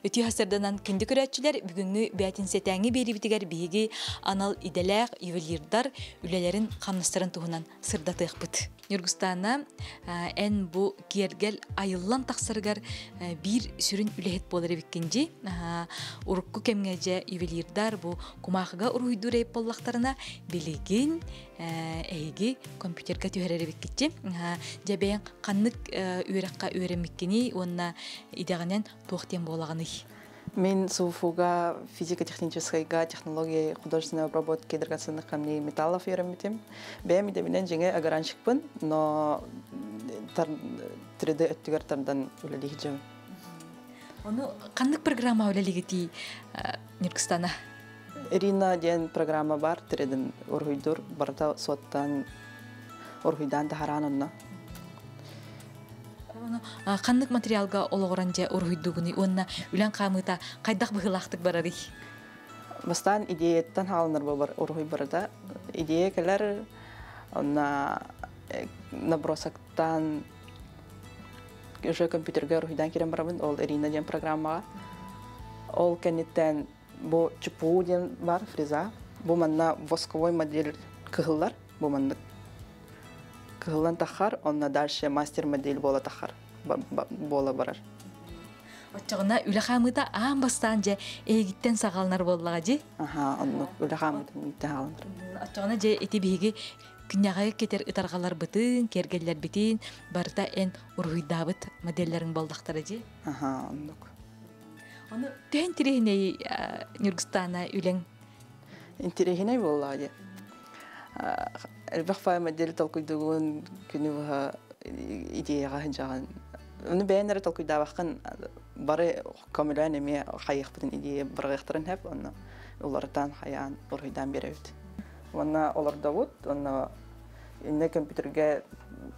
Өтü hasırdanan kendi körətçilər бүгүнгү бәтин сетәңи берибитигер биги анал иделәк ювелирдар үлелерин камныстырын туһунан сырдатыхпыт. Нургустана эн бу кергел айыллан тахсыргар бир сүрүн үлехет болары биккенжи урукку кемгеже ювелирдар бу кумахыга уруйдурайып боллактарына билигин эйги компьютерге төһөрөр биккетчи жабен каннык үйракка үйренмеккени онна идеганен тохтен болаганы. Мен СУФУга физико-техническая технология художественной обработки драгоценных камней и металлов үйренмитим. Бем иде менен жеңе агаранчыкпын, но 3D өттүгөртардан үлелиги жем. Оны кандык программа үлелигити Нургустана? Ирина деген программа бар, 3D ургуйдур, барда соттан ургуйдан тахаран онна. Кандык материалга ологоранжа ургуйдугуни онна үлен камыта кайдак быгылактык барары? Бастан идеяттан халыныр бар ургуй барда. Идея келер онна набросактан уже компьютерге ургуйдан кирен барабын, ол Ирина деген программага. Ол кенеттен бу ЧПУ деген бар, фреза. Бу манна восковой модель кыгыллар, бу манна кыгыллан тахар, онна дальше мастер модель бола тахар, бола барар. Отчогуна үле камыта аан бастан же эгиттен сагалнар боллага жи? Аха, онну үле камыта митте халыныр. Отчогуна же эти биги күннягай кетер ытаргалар бытын, кергеллер битин, барда эн ургуйдабыт модельлерин болдактары жи? Аха, онну. Оны тен тирехиней Нургустана үлең? Интерехиней болла же. Элбахфа модель толкуйдугун күнү идеяга жаган. Уну бәйнәре толкуйдабаккан бары камилан эме хайыктын идея биргектирин хеп, аны улардан хаян ургуйдан беребит. Онна оларда бут, онна инде компьютерге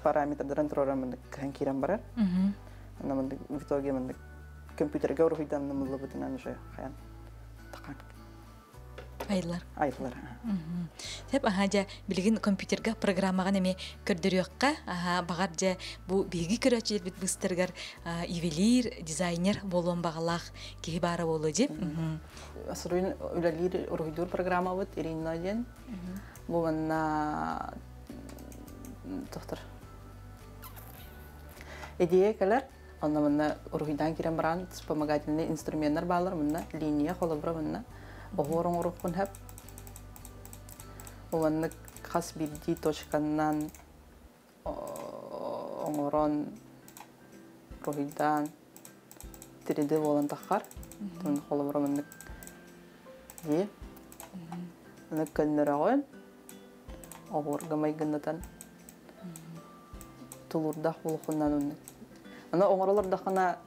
параметрларын турарамын кирен барар. Аны мен в итоге мен компьютерге ургуйдан намылы бутынан уже хаян такан. Айлар. Теп жа билген компьютерге программаган эме көрдөрөккө багар же бу биги көрөчүлөр бит быстыргар ювелир, дизайнер болон багалак ки бара болу же. Асырын үлелир ургуйдур программа бут Ирина ден. Бу манна доктор. Идея келер, аны манна ургуйдан кирен баран вспомогательный инструменттер балар, манна линия холобра манна Огорон урукун хеп. Уаннык хас бидди точканнан оңорон рухидан 3D болан тахар. Тун холоброманнык е. Аны көннөрөгөн огорга майгыннатан тулурдах булхуннан уны. Аны оңоролорда хана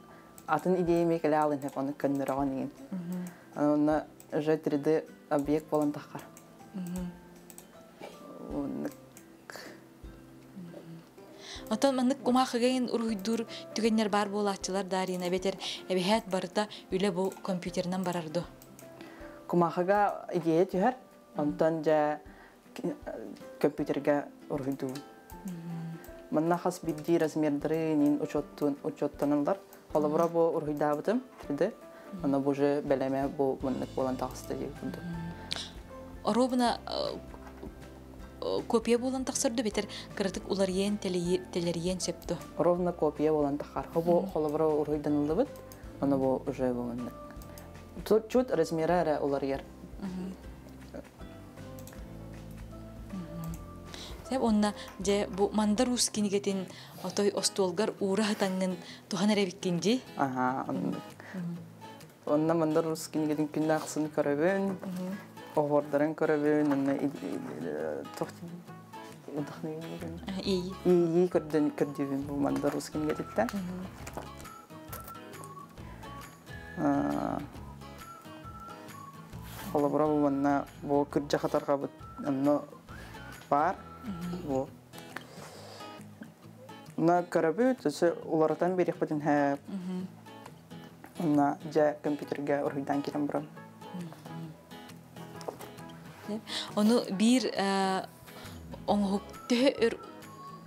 атын идея мекеле алын хеп аны көннөрөгөн деген. Аны уже 3D объект болан тахар. Отон маннык кумахыгын ургуйдур түгеннер бар болачылар дарына бетер эбехет барда үле бу компьютернан барарды. Кумахыга идея түһәр, онтон жа компьютерге ургуйду. Манна хас бидди размердерин учеттанылар. Холобра бу ургуйдабытым, түде. Аны уже белеме бу мындык болан тагысты деп. Оробна копия болан тахсырды бетер кырдык уларыен телериен септо. Ровно копия болан тахар. Бу холобра ургуйданылды бит. Аны бу уже бу мындык. Чут размерара уларыер. Сеп онна же бу мандар ускинигетин отой остолгар ура хатангын туханара биккенжи. Ага, онна мандар ускинигетин күннаксын көрөбүн. Огордарын көрөбүн, онна тохти удахны. И көрдүбүн бу мандар ускинигетиттен. Холобра бу манна бу күржа хатарга бут онно бар. Во. На көрөбү төсө улардан берек бутун хэ. На жа компьютерге ургуйдан кирен барам. Onu bir oңук төр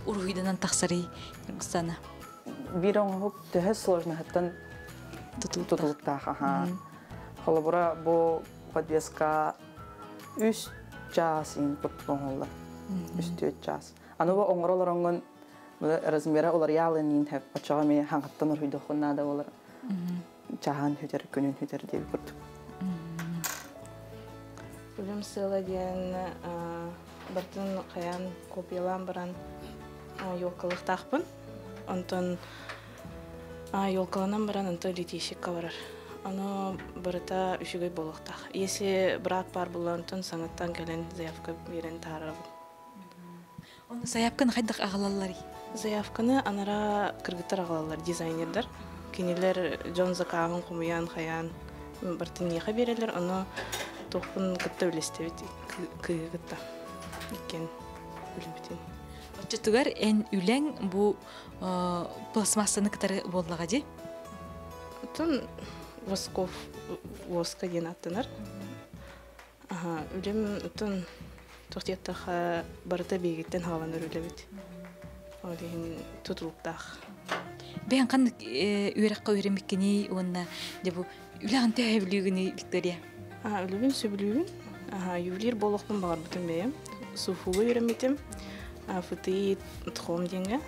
ургуйданан тахсары Кыргызстана. Bir oңук төһө сложно хаттан тутулуктах аха. Холобура бу подвеска 3 час ин коттонголла. 3 час. Аны бу оңролоронгон размера олар ялын хеп ачага ме хангаттан урдохунна да олар. Чахан хүтер күнүн хүтер деп көрдүк. Үлем сыла ден бартын каян копиялан баран ёлкалык тахпын. Онтон ёлкаланан баран онто литейшикка барар. Аны барыта үшүгөй болохтах. Если брак бар булантон саңаттан келен заявка берен тарабы. Оны заявканы хайдак агалалар. Заявканы анара кыргыттар агалалар, дизайнердар. Кинилер жон закагын кумуян хаян бартын неха берелер, аны тохпун кытта үлестебит кыгытта. Икен үлүбүтүн. Очтугар эн үлең бу пластмассаны кытары боллага же. Тон воска ден аттанар. Үлем тон тохтияттаха барыта бегиттен хаваныр үлебит. Олин тутулуктах. Бен кан үйрәккә үйрәмеккени онна дебу үләгән тәһәблүгүни Виктория. Үлүбүн сөбүлүбүн. Ювелир болохтун бар бүтүн бем. Суфулу үйрәмитим. Фыты тхом денге.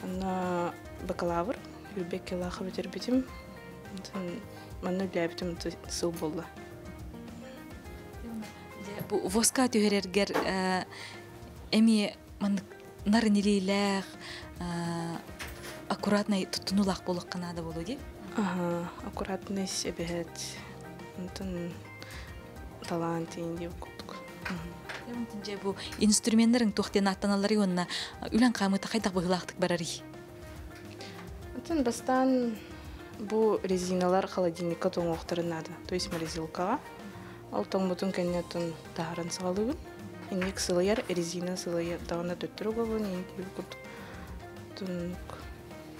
Ана бакалавр юбек келахы битербитим. Маны үләбитим сыл болду. Бу воска төһәрергер эми ман нарынилиләр аккуратный тутунулак болук канада болу ди. Аккуратный себет. Антон талант инде куттук. Эмтинже бу инструментлерин тохтен аттаналары онна үлән камыта кайдак быгылактык барари. Антон бастан бу резиналар холодильникка тоңоктырынады. То есть морозилкага. Ал тоңмутун кеннетин таарын салыбын. Инек сылыяр резина сылыяр дагына төттүрөгө бун инде куттук. Тун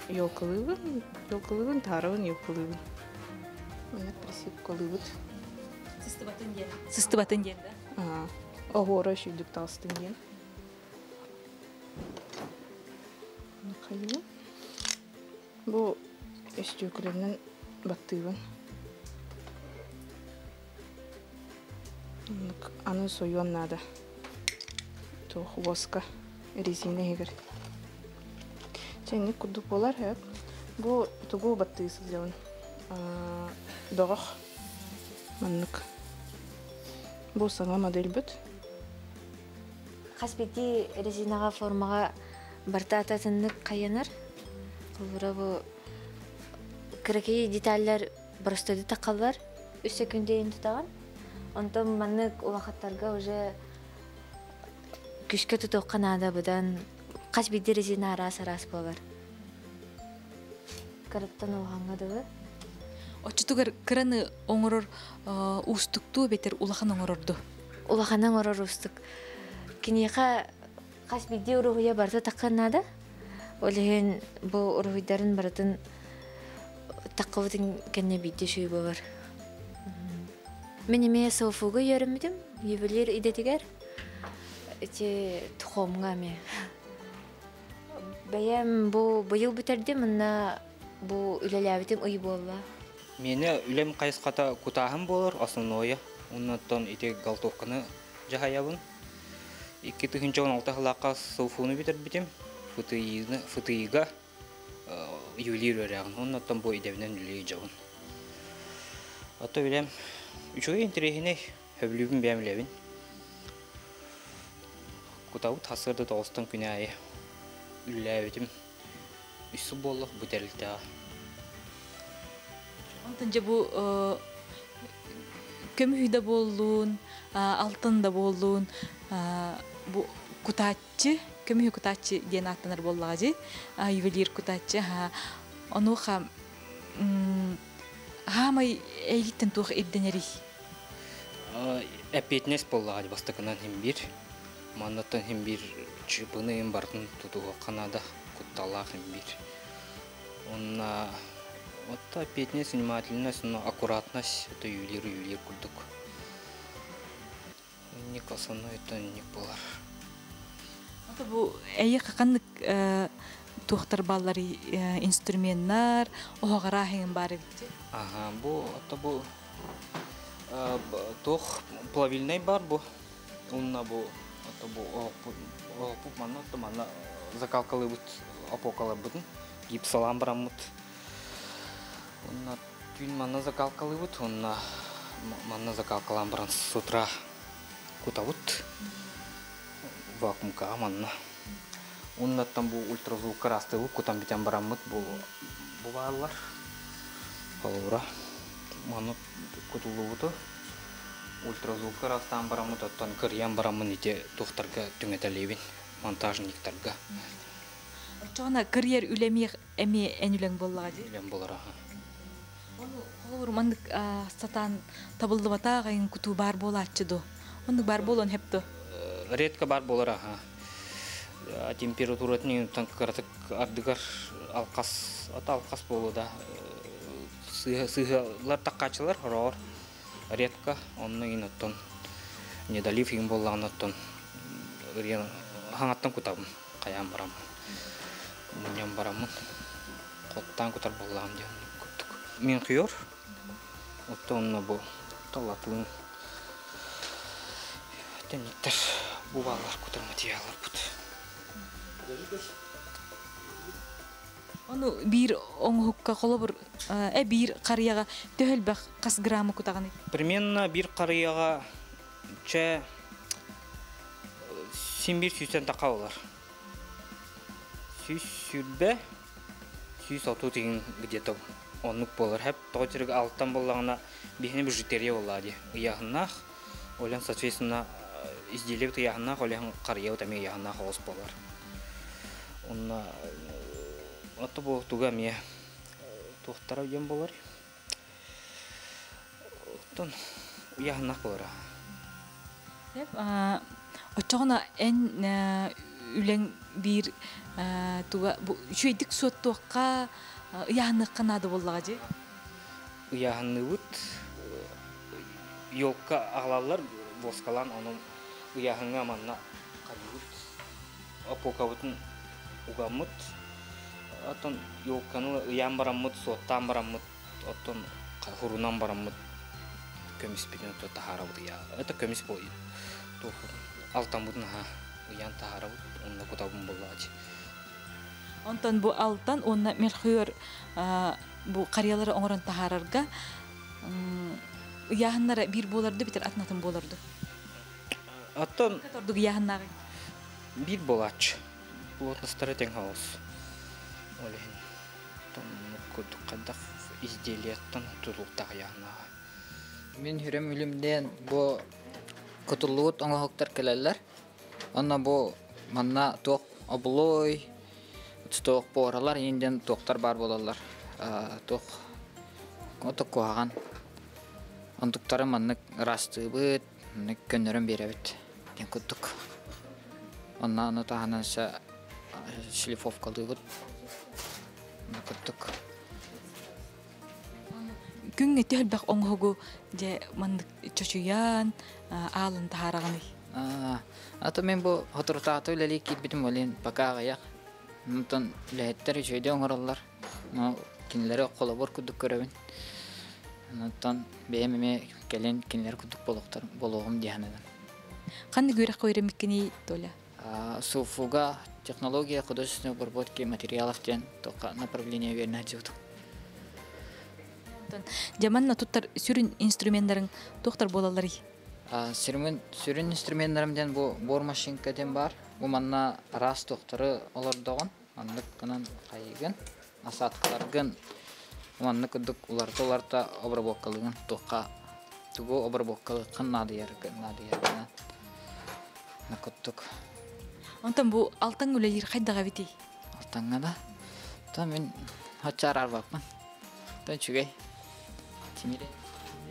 ёлкалыбын таарыбын ёлкалыбын. Менә присипкалыбыт. Сыстыбатын ден, да? Огора шүйдүк талстын ден. Кайын. Бу эстөкүлөнүн баттыбын. Аны союан надо. Тох воска резина егер. Ченник кудук болар хеп. Бу тугу баттыйсыз жабын. Догох. Маннык. Бу саңа модель бүт. Хаспити резинага формага бартататыннык кайянар. Олура бу кыракей детальлер барыстойду такаллар. 3 секундейин тутаган. Онтон маннык убакыттарга уже күшкө тутуккан ада будан хаспити резина арас болар. Караттан улганга дыбы. Очтугар краны оңорор устукту бетер улахан оңорорду. Улаханан орор устук. Кинеха хаспити уругуя барта такканада. Олеген бу уругуйдарын баратын таккабытын кенне бийди шүй болар. Мен эме софуга йөрөмүдүм, ювелир идетигер. Тухомга ме. Бәям бу быйыл битерди, мына бу үлеләбитим ый болла. Мені үлем қайысқата кутахым болар, основное. Оннан ите галтовканы жахаябын. 2016 лаққа софуны битер битем. Фытыйга ювелир өрәғын. Оннан бу идебінен үлей жауын. Ата үлем үшіге интерехіне хөблюбін бәмілебін. Кутауы тасырды тоғыстан күні айы. Үлләбетім үсі болық бұтерліктіға. Антынча бу көмүйдө болуун, алтында болуун, бу кутачы, көмүй кутачы ден аттанар боллага же, ювелир кутачы, онуха хамай эйгиттен тух эбденери. Эпетнес боллага бастакынан химбир, маннаттан химбир чыпыны им бартын тутуга канада кутталах химбир. Онна вот петнес внимательность, но аккуратность, это ювелир курдук. Не касано это не было. Это бу эйе каканнык тухтар баллары инструменттар оғара хеген бар бит. Ага, бу ата бу тох плавильный бар бу. Унна бу ата бу опу манна закалкалы бут опокалы бут. Гипсалам барамут. Унна тюн манна закалкалы бут, унна манна закалкалам баран с утра кутавут. Вакуумка манна. Унна там бу ультразвук растылып кутам битен барамут бу балар. Халура. Манна кутулубуту. Ультразвук растан барамут оттан кырьян барамын ите тухтарга түңетелебин монтажниктарга. Чона карьер үлемек эме энүлең боллага ди. Үлем болара. Холур мандык сатан табылды батагын куту бар болачыды. Мандык бар болон хепто. Редко бар болара. Температуратын танкартык ардыгар алкас болуда. Сыгалар таккачылар хорор. Редко онны иноттон недалив им болланоттон. Ирен хаңаттан кутабын каян барам. Муньям барамын. Коттан кутар боллам ден куттук. Мен күйөр. Оттонна бу талатлын. Тениттер бу балар кутар материаллар бут. Ону бир оңхукка колобур бир карыяга төхөлбөк кас граммы кутаганы. Примерно бир карыяга че 100-100 такалар. Сүрбе 160 деген где-то онлук болар. Хеп тогочерге алттан боллагына бихне бюджетерия боллади. Яхнах олен соответственно изделие яхнах олен карыя таме яхнах хос болар. Онна ото бу туга ме тухтара ем болар. Тон яхнах болар. Хеп очогона эн үлең бир туга бу үчөйдик суоттуакка яхны канады боллага же. Яхны бут ёлка аглалар боскалан onun яхнга манна кадут апокавутун угамут атон ёлканы ян барамут соттан барамут атон хурунан барамут көмис бинен то тахарабы я это көмис бой то алтан бутна ян тахарабы онна кутабын боллачы. Онтон бу алтан онна мерхөр бу карьялары оңорон тахарарга яхнара бир боларды битер атнатын боларды. Аттан Тордуг яхнагы бир болач. Плотностары тең хаус. Олен. Тон кудук кадак изделияттан тулуктак яхнага. Мен хүрем үлімден бу кутулуут оңохоктар келелер. Онна бу манна тоқ облой тоқ боралар енден тоқтар бар болалар. Тоқ отық коаған. Онтуктары манны растыбыт, көнөрөн беребит. Кен куттук. Онна аны тахананса шлифовкалыбыт. Куттук. күнгө төлбөк оңхогу же мандык чочуян аалын тахараганы. Ата мен бу хотуртааты үлели кипитим олен пока аяк. Нутан лехеттер жөйдө оңоралар. Но кинлери колобор кудук көрөбүн. Нутан бемеме келен кинлер кудук болоктор болгом диянадан. Кандай көрөк койремиккени толя? Суфуга технология художественной обработки материалов тен только направление верно жуту. Жаманна туттар сүрүн инструменттарын токтор болалары. Сүрүн инструменттарымдан бу бор машинкаден бар. Бу манна рас токтору олордогон. Андык канан кайгын, асаткаларгын. Манна кудук уларта обработкалыгын токка тугу обработкалы каннады яргын. Накуттук. Онтан бу алтан үлелер кайдага бити? Алтанга да. Та мен хачарар бакман. Та чугай. Тимире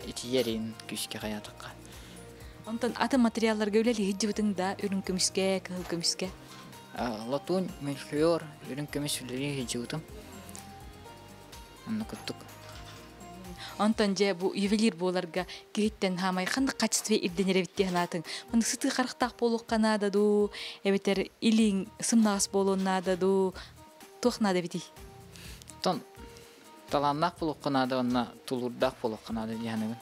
итиерин күскө каятыкка. Онтан аты материалларга үлели хиджибытың да үрүн көмүскө, кыл көмүскө. Латун мельхиор үрүн көмүскөлөрү хиджибытым. Накуттук. Онтан же бу ювелир боларга киттен хамай кандай качестве ирденере битти ханатын. Мында сыты карактак болук канада ду, эбетер илиң сымнагас болуна да ду. тухнада бити. Тон таланнак булукканада онна тулурдак булукканада яны.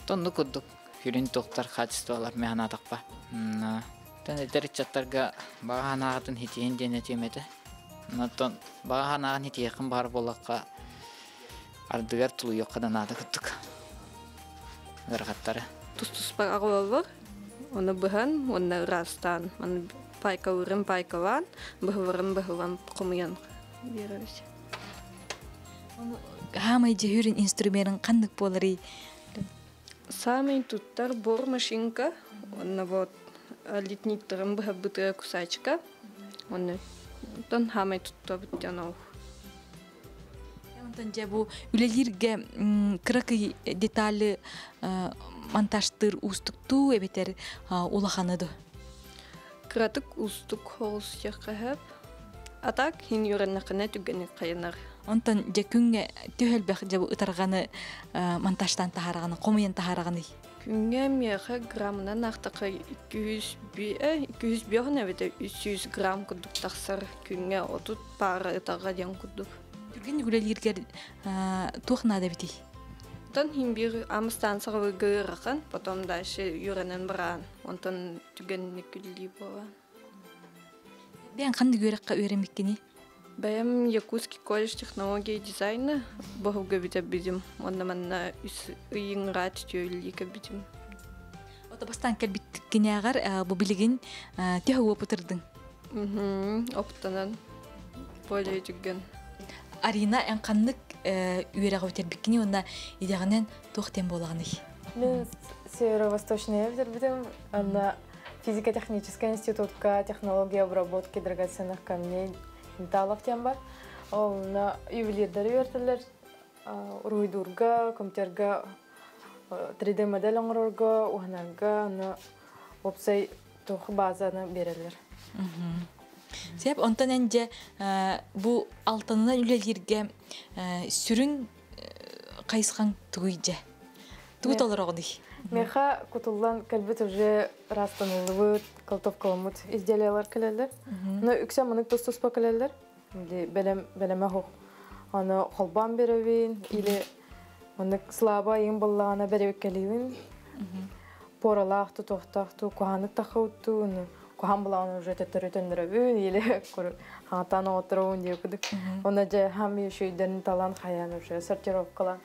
Тон нукудук хүрин токтар качестволар механа такпа. Тон этеричаттарга баганагатын хитиен денетемете. Натон баганагын хитиекин бар болакка ардыгар тулу йоккадан ада күттүк. Гаргаттары. Тус агылыр. Оны быхан, оны растан. Мен пайкавырын пайкаван, быхвырын кумян беребиз. Хамай жehүрин инструментин кандык болары? Самый туттар бор машинка, оны вот литниктарым быхабытыя кусачка. Оны тон хамай туттар биттянау. Онтон же бу үлелирге кыракы детали монтажтыр устукту эбетер улаханыды. Кратык устук холс якахап. Атак хин юреннакына түгенек кайнар. Онтон же күнгө төһөлбөк же бу ытарганы монтажтан тахараганы, комуян тахараганы. Күнгө меха граммынан артыкы 200 бёрне бете 300 грамм кудук таксар күнгө отут пара ытага ден кудук. Түрген үлелирге тухнада бити. Тон хин бир амстан сагы гыракан, потом дальше юренен бран. Онтон түгенник күлли бова. Бен кандай көрөккө үйрөнмеккени? Бәем Якутский колледж технологии и дизайна бахуга бите бидим. Онда манна ыйын рат түйөллике бидим. Ота бастан келбиттиккене агар бу билигин төһө опытырдың. Оптанан более түгген. Арина эн кандык үйрөгө өтербиккени онда идеганен тохтен болаганы. Мен Северо-Восточный битим, анда физико-технический институтка технология обработки драгоценных камней металлов тем бар. Ол на ювелирдер үйрөтөлөр, уруйдурга, компьютерга 3D модель оңорорго, уханага, на опсай тох базаны берелер. Себеп онтон энже бу алтынынан үлелирге сүрүн кайсыкан тугуйже. Тугут олорогды. Меха кутуллан калбит уже растанылыбыт, калтовкаламыт изделиялар келелер. Но үксе мынык тус-туспа келелер. Белеме хох. Аны холбан беребин, или мынык слаба ең баллағана беребик келебин. Поралақты, тоқтақты, куханық тақаутту, кухан балағаны уже тәттірі-төндіребин, или хаңатаны отыруын деп күдік. Оны же хами шүйдерін талан хаян уже сортировкалан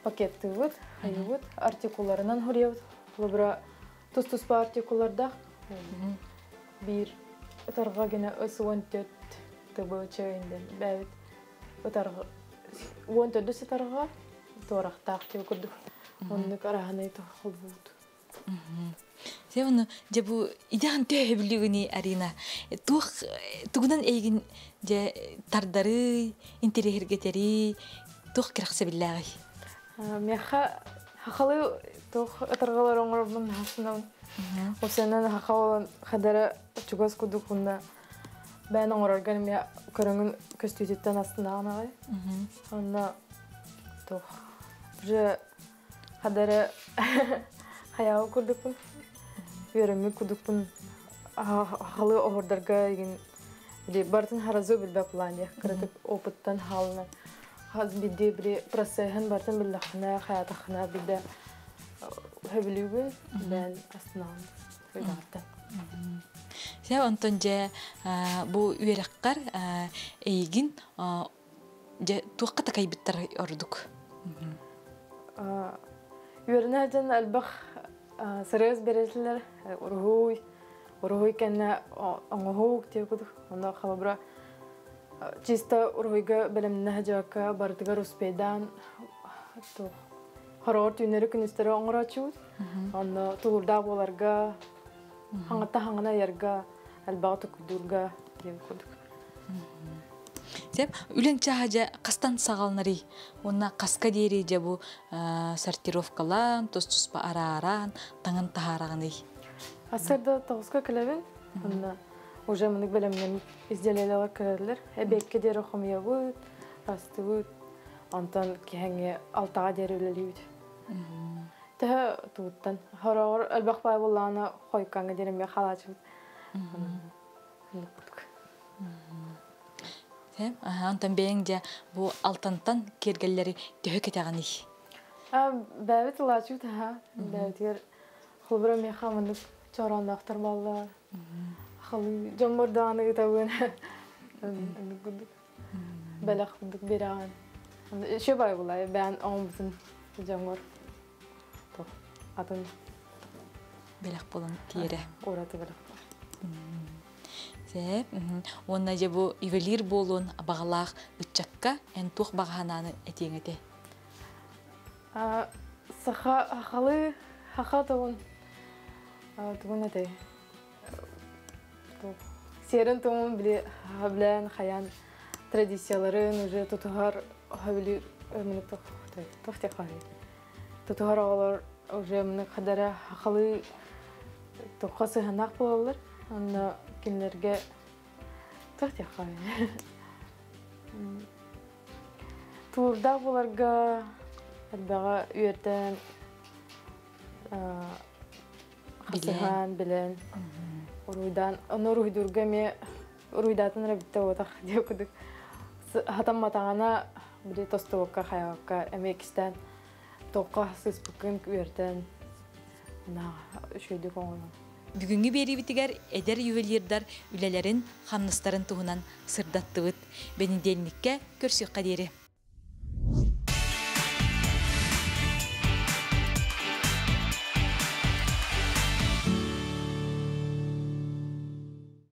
пакетті бұд, хайы бұд, артикуларынан хұрия бұд. Бұл бұра тұс-тұспа артикуларда бір ұтарға гені өсі 14 түбі өчеуінден бәвіт. Ұтарға 14 ұтарға торақ деп күрдік. Оның арағаны тұқыл бұд. Севону же бу идеан төһөбүлүгүни Арина. Тугунан эйгин же тардары, интерьергетери тух кираксы биллагы. Меха хахалы тух атаргалар оңорбун хасынан. Осенен хахалан хадара чугас кудукунда бән оңорорган ме көрөңүн көстүтүттен астына анагай. Онда тух же хадара хаял кудукун. Веремми кудукун халы оордарга еген бартын харазу билбе плане кырдык опыттан халына хаз биде бир процессын бартын биллахна хаятахна биде хебилүгү бен аснан фыйдатта. Сәб онтон же бу үйрәккар эйгин же туакка такайбыттар ордук. Үйренәден албах сырыз бересілер, ургуй кәнне оңғук деп күдік. Онда қалабыра чиста ургуйға білімні хәжақа бардығар успейдан қарауыр түйінері күністері оңғыра чуд. Онда тұлырда боларға, хаңатта хаңына ерға, әлбаға түкідурға деп күдік. Сеп үлен чахажа кастан сагалнары онна каска дери же бу сортировкалан тос-туспа араран таңын тахараганы. Асырда тоғызға келебен, онна уже мынык белемнен изделиялар келелер. Эбекке дери хомия бут, расты бут, антан кехенге алтаға дери үлелейбит. Тәһә туыттан. Харағыр әлбақ бай болланы қойқанға дереме қалачы бут. Антон бәйін де бұл алтантан кергелері төхі кетағаны. Бәбіт лачу таға. Бәбітер құлбыра меха мұндық чораны ақтар балла. Қылы жомырданы ұтауын. Бәліқ бұндық бераған. Шө бай бұлай, бән оң бұсын жомыр. Атын Бәліқ болын тиері. ораты бәліқ бар. Сәп, онна же бұл ювелир болуын бағалақ үтчакка ән туқ бағананы әтеңеті. Сақалы хақа тұғын әті. Серін тұғын білен қаян традицияларын уже тұтығар өбілі өмілік тұқты қағай. Тұтығар оғылар уже мүнік қадары хақалы тұққа сығанақ болалар. Онна кемлерге тұқты қағай. Туырда боларға әлбәға үйерден қасыған білен. Оны ұруйдырға ме ұруйдатын рәбітті отақ деп күдік. Хатам матағана біле тостуыққа қаяққа әмекістен тоққа сыз бүкін үйерден үшөйді қоңылын. Бүгінгі бері бітігер әдер ювелирдар үлелерін, қамныстарын туғынан сырдатты бұд. Бәніндельникке көрсек қадері.